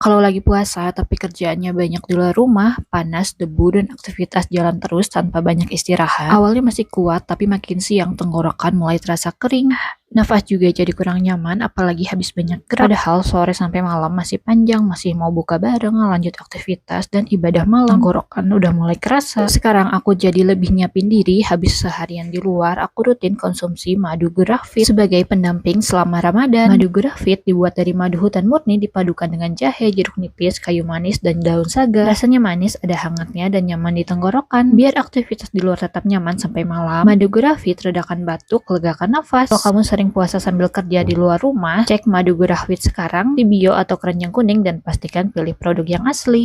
Kalau lagi puasa tapi kerjaannya banyak di luar rumah, panas, debu, dan aktivitas jalan terus tanpa banyak istirahat, awalnya masih kuat tapi makin siang tenggorokan mulai terasa kering. Nafas juga jadi kurang nyaman apalagi habis banyak gerak. Padahal sore sampai malam masih panjang, masih mau buka bareng, lanjut aktivitas dan ibadah malam. Tenggorokan udah mulai kerasa. Sekarang aku jadi lebih nyiapin diri, habis seharian di luar, aku rutin konsumsi madu Gurahfit sebagai pendamping selama Ramadan. Madu Gurahfit dibuat dari madu hutan murni dipadukan dengan jahe, jeruk nipis, kayu manis, dan daun saga. Rasanya manis, ada hangatnya, dan nyaman di tenggorokan. Biar aktivitas di luar tetap nyaman sampai malam, madu Gurahfit redakan batuk, legakan nafas. Kalau kamu sering puasa sambil kerja di luar rumah, cek madu Gurahfit sekarang di bio atau keranjang kuning dan pastikan pilih produk yang asli.